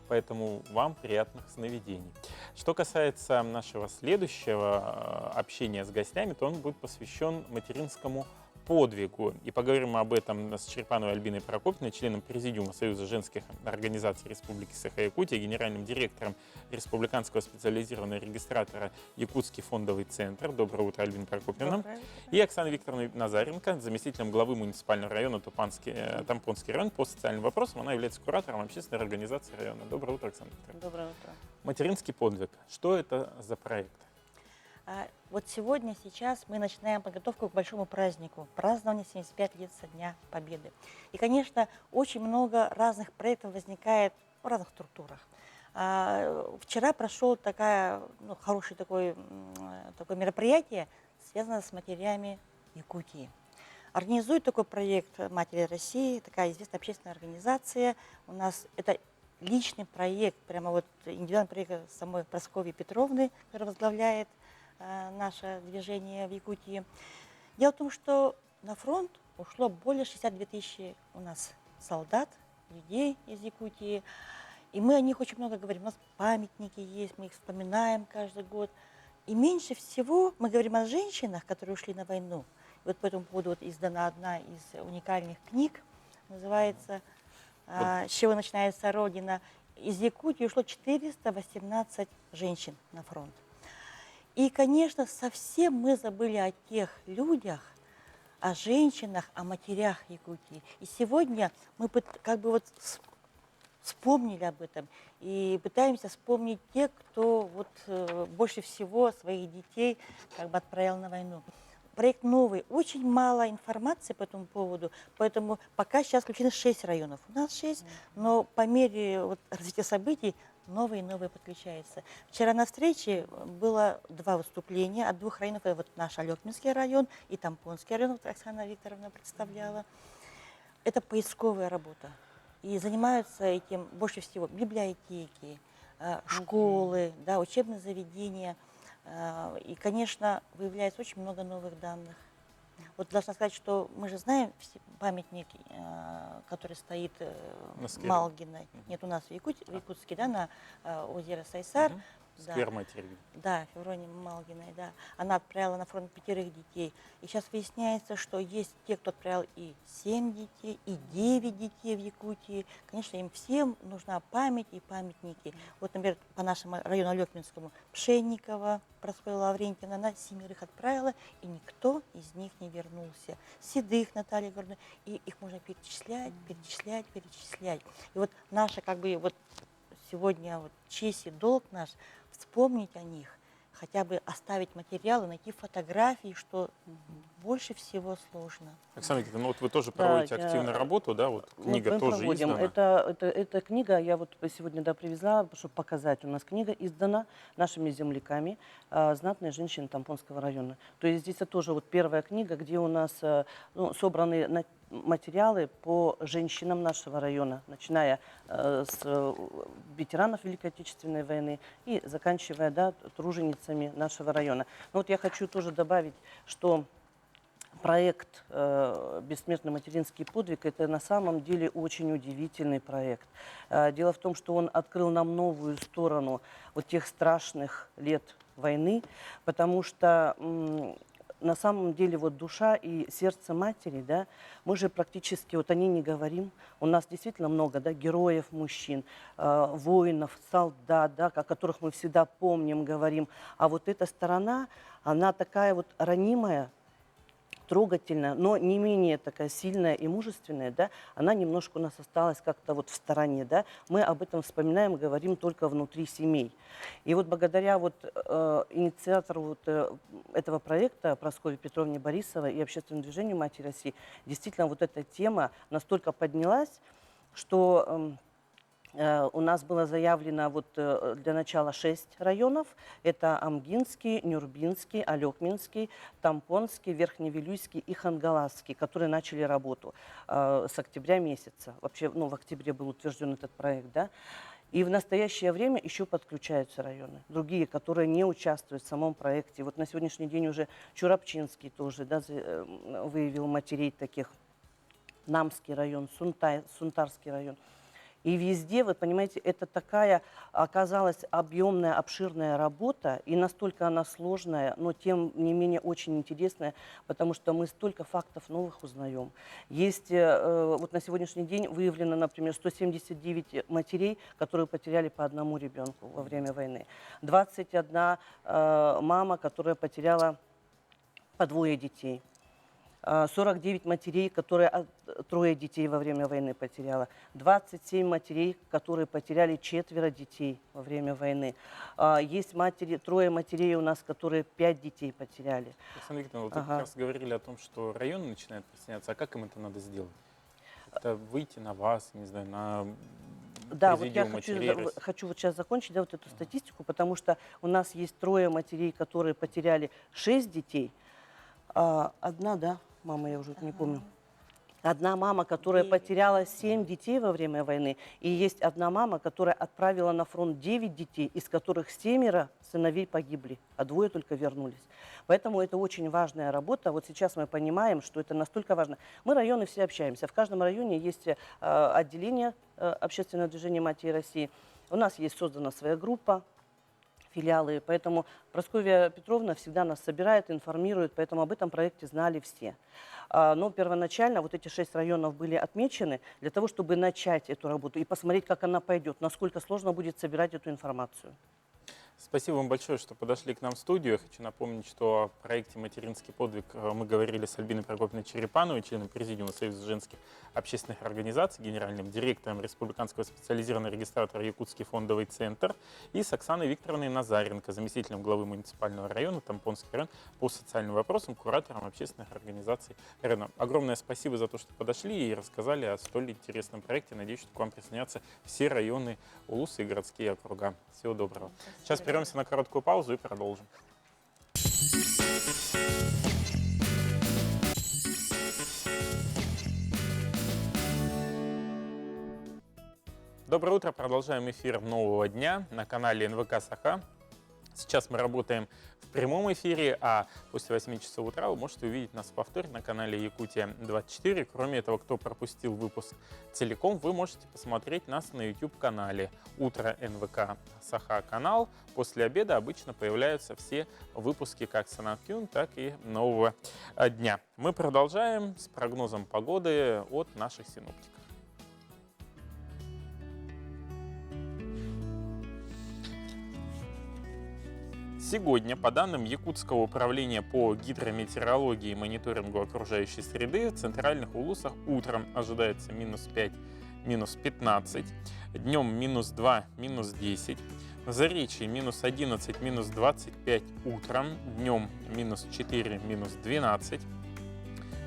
Поэтому вам приятных сновидений. Что касается нашего следующего общения с гостями, то он будет посвящен материнскому подвигу. И поговорим мы об этом с Черепановой Альбиной Прокопьевной, членом Президиума Союза женских организаций Республики Саха-Якутия, генеральным директором Республиканского специализированного регистратора Якутский фондовый центр. Доброе утро, Альбина Прокопьевна. И Оксаной Викторовной Назаренко, заместителем главы муниципального района Тампонский район по социальным вопросам. Она является куратором общественной организации района. Доброе утро, Оксана Викторовна. Доброе утро. Материнский подвиг. Что это за проект? Вот сегодня, сейчас мы начинаем подготовку к большому празднику, празднование 75 лет со Дня Победы. И, конечно, очень много разных проектов возникает в разных структурах. Вчера прошел хорошее такое мероприятие, связанное с матерями Якутии. Организует такой проект «Матери России», такая известная общественная организация. У нас это личный проект, прямо вот индивидуальный проект самой Прасковьи Петровны, которая возглавляет наше движение в Якутии. Дело в том, что на фронт ушло более 62 тысячи у нас солдат, людей из Якутии. И мы о них очень много говорим. У нас памятники есть, мы их вспоминаем каждый год. И меньше всего мы говорим о женщинах, которые ушли на войну. И вот по этому поводу издана одна из уникальных книг, называется «С чего начинается Родина». Из Якутии ушло 418 женщин на фронт. И, конечно, совсем мы забыли о тех людях, о женщинах, о матерях Якутии. И сегодня мы вспомнили об этом и пытаемся вспомнить тех, кто больше всего своих детей отправил на войну. Проект новый, очень мало информации по этому поводу, поэтому пока сейчас включено 6 районов. У нас 6, но по мере развития событий новые и новые подключаются. Вчера на встрече было 2 выступления от 2 районов. Это наш Алёкминский район и Тампонский район, Оксана Викторовна представляла. Это поисковая работа. И занимаются этим больше всего библиотеки, школы, учебные заведения. И, конечно, выявляется очень много новых данных. Вот должна сказать, что мы же знаем памятник, который стоит Малгиной. Нет, у нас в Якутске, на озеро Сайсар. Сквер матери. Да, Февронии Малгиной, да. Она отправила на фронт 5 детей. И сейчас выясняется, что есть те, кто отправил и 7 детей, и 9 детей в Якутии. Конечно, им всем нужна память и памятники. Вот, например, по нашему району Алёкминскому Пшенникова, Прасковья Лаврентьевна, она 7 отправила, и никто из них не вернулся. Седых Наталья Гордона, и их можно перечислять. И вот наша сегодня честь и долг наш вспомнить о них, хотя бы оставить материалы, найти фотографии, что больше всего сложно. Оксана Викторовна, вы тоже проводите активную работу, да? Книга мы тоже проводим. издана. Эта книга, я сегодня привезла, чтобы показать. У нас книга издана нашими земляками, знатные женщины Тампонского района. То есть здесь тоже первая книга, где у нас собраны материалы по женщинам нашего района, начиная с ветеранов Великой Отечественной войны и заканчивая труженицами нашего района. Но я хочу тоже добавить, что проект «Бессмертный материнский подвиг» – это на самом деле очень удивительный проект. Дело в том, что он открыл нам новую сторону тех страшных лет войны, потому что на самом деле душа и сердце матери, мы же практически о ней не говорим. У нас действительно много героев, мужчин, воинов, солдат, о которых мы всегда помним, говорим. А эта сторона, она такая ранимая, трогательная, но не менее такая сильная и мужественная, она немножко у нас осталась как-то в стороне, мы об этом вспоминаем, говорим только внутри семей. И благодаря инициатору этого проекта Прасковье Петровне Борисовой и общественному движению «Матери России» действительно эта тема настолько поднялась, что у нас было заявлено для начала 6 районов. Это Амгинский, Нюрбинский, Алёкминский, Тампонский, Верхневилюйский и Хангаласский, которые начали работу с октября месяца. Вообще, в октябре был утвержден этот проект, И в настоящее время еще подключаются районы, другие, которые не участвуют в самом проекте. Вот на сегодняшний день уже Чурапчинский тоже, да, выявил матерей таких, Намский район, Сунтарский район. И везде, вы понимаете, это такая оказалась объемная, обширная работа, и настолько она сложная, но тем не менее очень интересная, потому что мы столько фактов новых узнаем. Есть, вот на сегодняшний день выявлено, например, 179 матерей, которые потеряли по одному ребенку во время войны. 21 мама, которая потеряла по 2 детей. 49 матерей, которые 3 детей во время войны потеряла. 27 матерей, которые потеряли 4 детей во время войны. Есть матери, 3 матерей у нас, которые 5 детей потеряли. Александра Викторовна, вы как раз говорили о том, что районы начинают присоединяться. А как им это надо сделать? Это выйти на вас, не знаю, на... Да, вот я хочу вот сейчас закончить, да, вот эту статистику, потому что у нас есть 3 матерей, которые потеряли 6 детей. Одна, да, мама, я уже не помню. Одна мама, которая потеряла 7 детей во время войны, и есть одна мама, которая отправила на фронт 9 детей, из которых 7 сыновей погибли, а 2 только вернулись. Поэтому это очень важная работа. Вот сейчас мы понимаем, что это настолько важно. Мы районы все общаемся. В каждом районе есть отделение общественного движения «Матерей России». У нас есть создана своя группа, филиалы, поэтому Прасковья Петровна всегда нас собирает, информирует, поэтому об этом проекте знали все. Но первоначально вот эти 6 районов были отмечены для того, чтобы начать эту работу и посмотреть, как она пойдет, насколько сложно будет собирать эту информацию. Спасибо вам большое, что подошли к нам в студию. Я хочу напомнить, что о проекте «Материнский подвиг» мы говорили с Альбиной Прокопьевной Черепановой, членом Президиума Союза женских общественных организаций, генеральным директором Республиканского специализированного регистратора «Якутский фондовый центр», и с Оксаной Викторовной Назаренко, заместителем главы муниципального района, Тампонский район, по социальным вопросам, куратором общественных организаций района. Огромное спасибо за то, что подошли и рассказали о столь интересном проекте. Надеюсь, что к вам присоединятся все районы Улуса и городские округа. Всего доброго. Сейчас прервемся на короткую паузу и продолжим. Доброе утро. Продолжаем эфир нового дня на канале НВК Саха. Сейчас мы работаем в прямом эфире, а после 8 часов утра вы можете увидеть нас в повторе на канале Якутия-24. Кроме этого, кто пропустил выпуск целиком, вы можете посмотреть нас на YouTube-канале «Утро НВК Саха» канал. После обеда обычно появляются все выпуски как Санаткюн, так и нового дня. Мы продолжаем с прогнозом погоды от наших синоптиков. Сегодня, по данным Якутского управления по гидрометеорологии и мониторингу окружающей среды, в центральных Улусах утром ожидается -5, -15, днем -2, -10, на Заречье -11, -25 утром, днем -4, -12,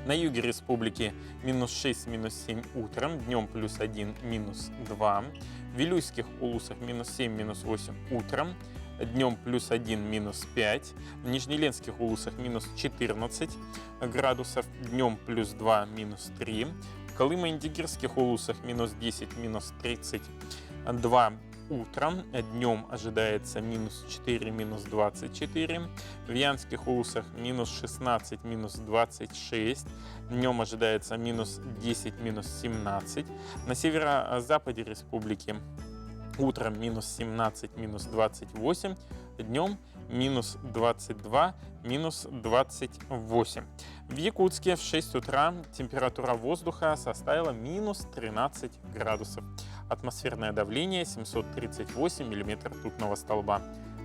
на юге республики -6, -7 утром, днем +1, -2, в Вилюйских Улусах -7, -8 утром, днем +1, -5, в Нижнеленских Улусах -14 градусов, днем +2, -3, в Колымо-Индигирских Улусах -10, -32 утром, днем ожидается -4, -24, в Янских Улусах -16, -26, днем ожидается -10, -17, на северо-западе республики утром -17, -28, днем -22, -28. В Якутске в 6 утра температура воздуха составила -13 градусов. Атмосферное давление 738 мм ртутного столба.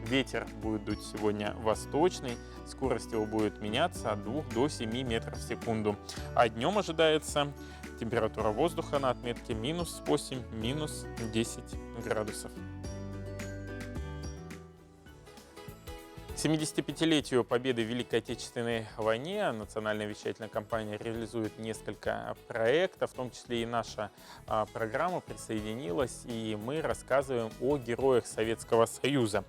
Ветер будет дуть сегодня восточный, скорость его будет меняться от 2 до 7 метров в секунду. А днем ожидается температура воздуха на отметке -8, -10 градусов. К 75-летию победы в Великой Отечественной войне национальная вещательная компания реализует несколько проектов, в том числе и наша программа присоединилась, и мы рассказываем о героях Советского Союза.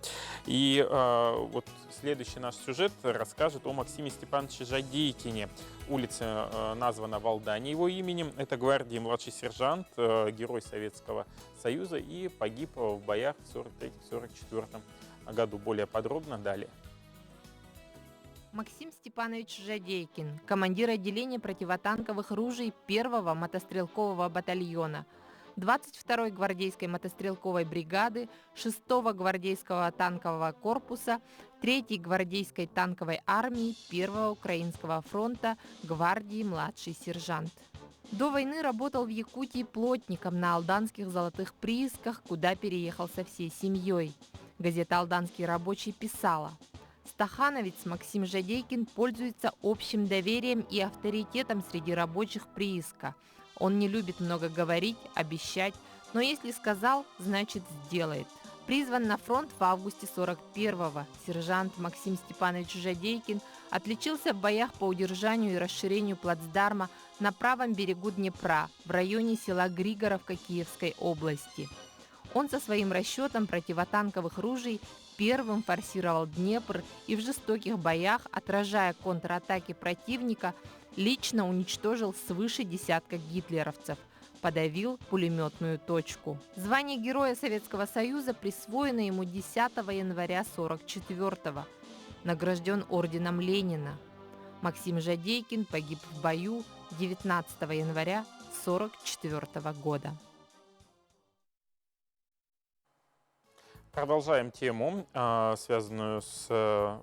И вот следующий наш сюжет расскажет о Максиме Степановиче Жадейкине. Улица названа в Алдане его именем. Это гвардии младший сержант, герой Советского Союза, и погиб в боях в 1943-1944 году. Более подробно далее. Максим Степанович Жадейкин, командир отделения противотанковых ружей 1-го мотострелкового батальона, 22-й гвардейской мотострелковой бригады, 6-го гвардейского танкового корпуса, 3-й гвардейской танковой армии 1-го Украинского фронта, гвардии младший сержант. До войны работал в Якутии плотником на алданских золотых приисках, куда переехал со всей семьей. Газета «Алданский рабочий» писала: «Стахановец Максим Жадейкин пользуется общим доверием и авторитетом среди рабочих прииска. Он не любит много говорить, обещать, но если сказал, значит сделает». Призван на фронт в августе 41-го, сержант Максим Степанович Жадейкин отличился в боях по удержанию и расширению плацдарма на правом берегу Днепра в районе села Григоровка Киевской области. Он со своим расчетом противотанковых ружей первым форсировал Днепр и в жестоких боях, отражая контратаки противника, лично уничтожил свыше десятка гитлеровцев, подавил пулеметную точку. Звание Героя Советского Союза присвоено ему 10 января 1944-го. Награжден орденом Ленина. Максим Жадейкин погиб в бою 19 января 1944 года. Продолжаем тему, связанную с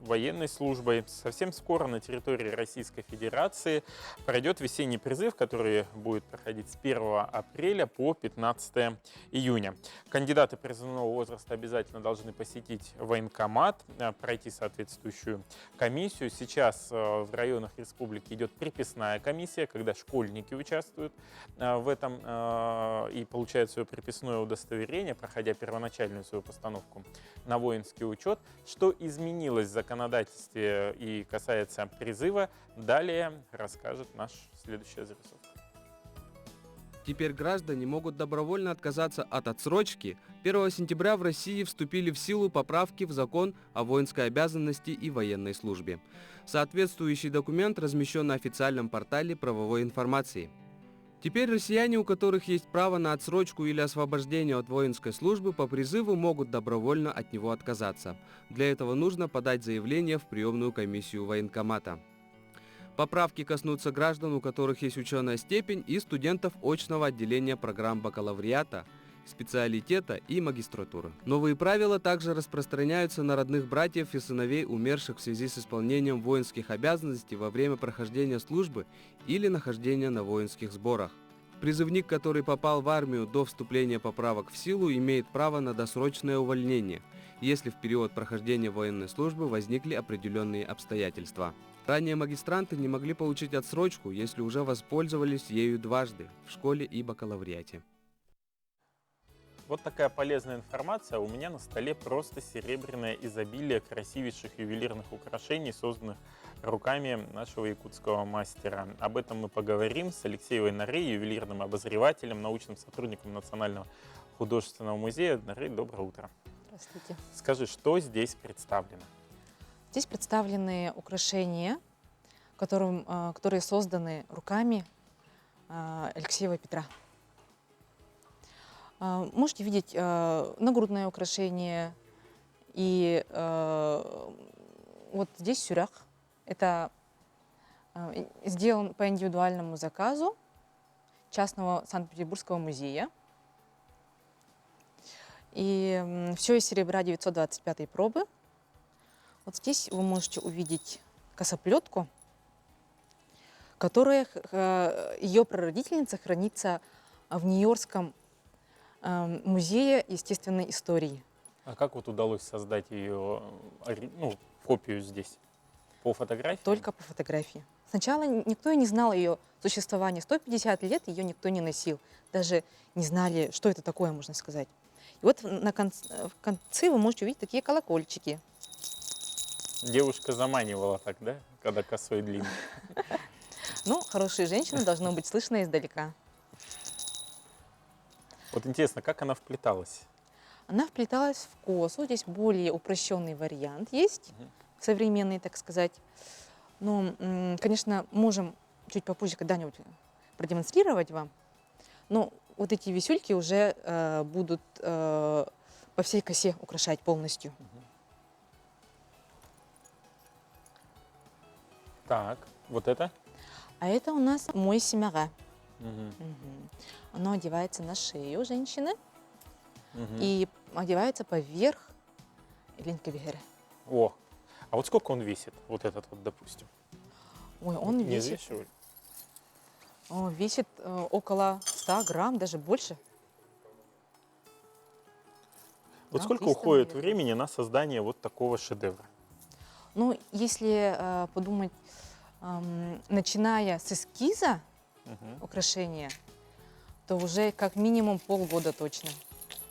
военной службой. Совсем скоро на территории Российской Федерации пройдет весенний призыв, который будет проходить с 1 апреля по 15 июня. Кандидаты призывного возраста обязательно должны посетить военкомат, пройти соответствующую комиссию. Сейчас в районах республики идет приписная комиссия, когда школьники участвуют в этом и получают свое приписное удостоверение, проходя первоначальную свою постановку на воинский учет. Что изменилось в законодательстве и касается призыва, далее расскажет наш следующая зарисовка. Теперь граждане могут добровольно отказаться от отсрочки. 1 сентября в России вступили в силу поправки в закон о воинской обязанности и военной службе. Соответствующий документ размещен на официальном портале правовой информации. Теперь россияне, у которых есть право на отсрочку или освобождение от воинской службы, по призыву могут добровольно от него отказаться. Для этого нужно подать заявление в приемную комиссию военкомата. Поправки коснутся граждан, у которых есть ученая степень, и студентов очного отделения программ бакалавриата, специалитета и магистратуры. Новые правила также распространяются на родных братьев и сыновей умерших в связи с исполнением воинских обязанностей во время прохождения службы или нахождения на воинских сборах. Призывник, который попал в армию до вступления поправок в силу, имеет право на досрочное увольнение, если в период прохождения военной службы возникли определенные обстоятельства. Ранее магистранты не могли получить отсрочку, если уже воспользовались ею дважды – в школе и бакалавриате. Вот такая полезная информация. У меня на столе просто серебряное изобилие красивейших ювелирных украшений, созданных руками нашего якутского мастера. Об этом мы поговорим с Алексеевой Нарей, ювелирным обозревателем, научным сотрудником Национального художественного музея. Нарей, доброе утро. Здравствуйте. Скажи, что здесь представлено? Здесь представлены украшения, которые созданы руками Алексеева Петра. Можете видеть нагрудное украшение, и вот здесь сюрях. Это сделан по индивидуальному заказу частного Санкт-Петербургского музея. И все из серебра 925 пробы. Вот здесь вы можете увидеть косоплетку, которая, ее прародительница хранится в Нью-Йоркском музее естественной истории. А как вот удалось создать ее, копию здесь? По фотографии? Только по фотографии. Сначала никто и не знал ее существования. 150 лет ее никто не носил. Даже не знали, что это такое, можно сказать. И вот в конце вы можете увидеть такие колокольчики. Девушка заманивала так, да? Когда косой длинный. Ну, хорошие женщины должно быть слышно издалека. Вот интересно, как она вплеталась? Она вплеталась в косу. Здесь более упрощенный вариант есть, современный, так сказать. Но, конечно, можем чуть попозже когда-нибудь продемонстрировать вам. Но вот эти висюльки уже будут по всей косе украшать полностью. Так, вот это? А это у нас мой семяра. Мгм. Оно одевается на шею женщины Мгм. и одевается поверх линкевигера. О, а вот сколько он весит? Вот этот вот, допустим. Ой, он Не весит, взвешивали? весит около 100 грамм, даже больше. Вот Да, сколько 300, уходит наверное. времени на создание вот такого шедевра? Ну, если подумать, начиная с эскиза Мгм. украшения, то уже как минимум полгода точно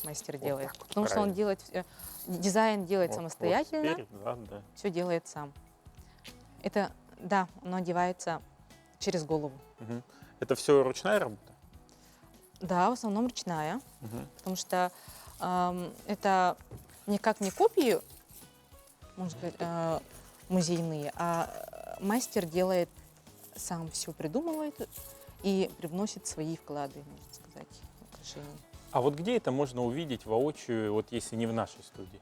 мастер делает. так вот, Потому что он правильно. делает, дизайн делает Вот, самостоятельно, вот теперь, да. все делает сам. Это, да, оно одевается через голову. Мгм. Это все ручная работа? Да, в основном ручная, Мгм. потому что это никак не копии, можно сказать, музейные, а мастер делает сам, все придумывает и привносит свои вклады, можно сказать, в украшения. А вот где это можно увидеть воочию, вот если не в нашей студии?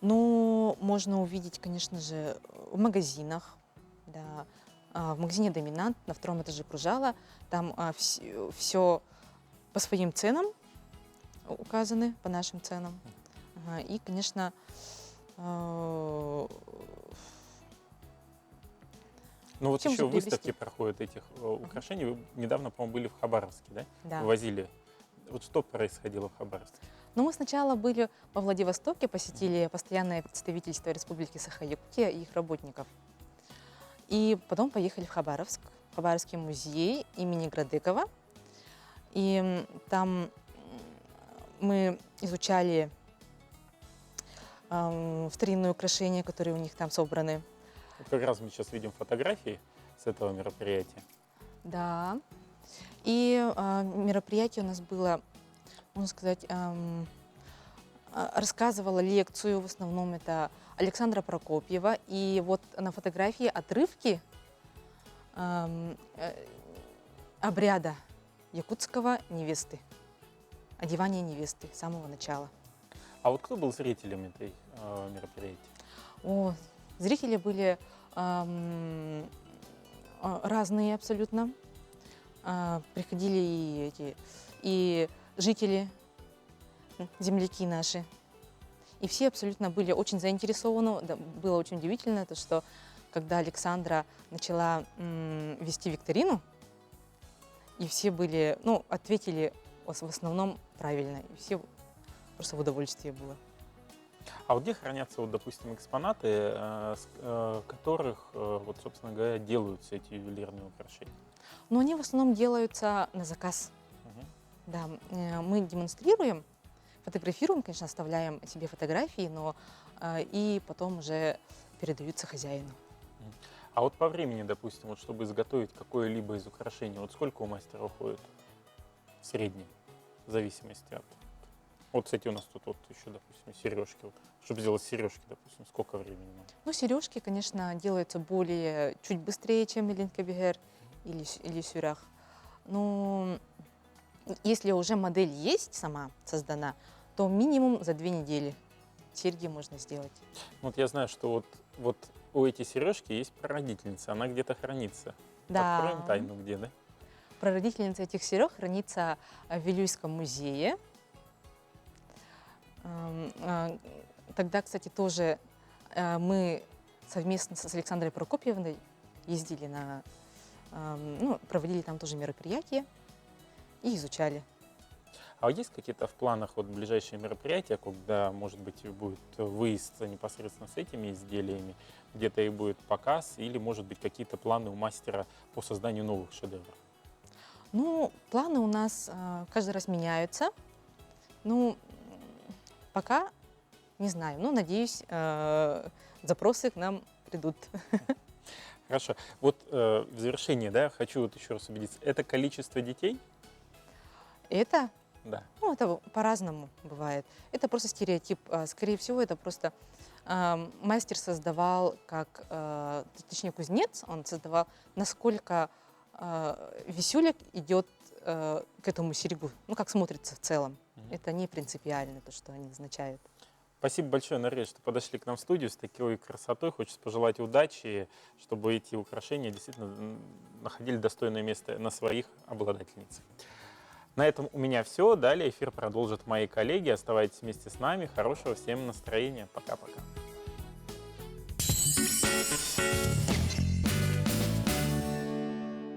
Ну, можно увидеть, конечно же, в магазинах, да, в магазине «Доминант» на 2-м этаже Кружала. Там все по своим ценам указаны, по нашим ценам. Ага, и, конечно, Ну вот чем еще же приобрести? выставки проходят этих украшений. Вы недавно, по-моему, были в Хабаровске, да? Да. Возили. Вот что происходило в Хабаровске? Ну, мы сначала были во Владивостоке, посетили постоянное представительство Республики Саха-Якутия и их работников. И потом поехали в Хабаровск, в Хабаровский музей имени Градекова. И там мы изучали старинные украшения, которые у них там собраны. Вот как раз мы сейчас видим фотографии с этого мероприятия. Да. И мероприятие у нас было, можно сказать, рассказывала лекцию, в основном это Александра Прокопьева. И вот на фотографии отрывки обряда якутского невесты, одевания невесты с самого начала. А вот кто был зрителем этой мероприятия? О, зрители были разные абсолютно. Приходили и жители, земляки наши. И все абсолютно были очень заинтересованы. Да, было очень удивительно, то, что когда Александра начала вести викторину, и все были, ну, ответили в основном правильно. И все просто в удовольствии было. А вот где хранятся, вот, допустим, экспонаты, которых, вот, собственно говоря, делаются эти ювелирные украшения? Но они в основном делаются на заказ. Да, мы демонстрируем, фотографируем, конечно, оставляем себе фотографии, но и потом уже передаются хозяину. А вот по времени, допустим, вот чтобы изготовить какое-либо из украшений, вот сколько у мастера уходит в среднем, в зависимости от... Вот, кстати, у нас тут вот еще, допустим, сережки. Вот, чтобы сделать сережки, допустим, сколько времени надо? Ну, сережки, конечно, делаются чуть быстрее, чем линкебигер или сюрях. Но если уже модель есть сама, создана, то минимум за 2 недели серьги можно сделать. Вот я знаю, что вот у этой сережки есть прародительница, она где-то хранится. Да. Откроем тайну, где, да? Прародительница этих серег хранится в Вилюйском музее. Тогда, кстати, тоже мы совместно с Александрой Прокопьевной ездили проводили там тоже мероприятия и изучали. А есть какие-то в планах вот ближайшие мероприятия, когда, может быть, будет выезд непосредственно с этими изделиями, где-то и будет показ, или, может быть, какие-то планы у мастера по созданию новых шедевров? Ну, планы у нас каждый раз меняются. Ну, пока не знаю. Ну, надеюсь, запросы к нам придут. Хорошо. Вот в завершении, да, хочу вот еще раз убедиться. Это количество детей? Это, Да. ну, это по-разному бывает. Это просто стереотип. Скорее всего, это просто мастер создавал, точнее, кузнец, он создавал, насколько висюлек идет к этому серьгу, ну, как смотрится в целом. Это не принципиально, то, что они означают. Спасибо большое, Нария, что подошли к нам в студию с такой красотой. Хочется пожелать удачи, чтобы эти украшения действительно находили достойное место на своих обладательницах. На этом у меня все. Далее эфир продолжат мои коллеги. Оставайтесь вместе с нами. Хорошего всем настроения. Пока-пока.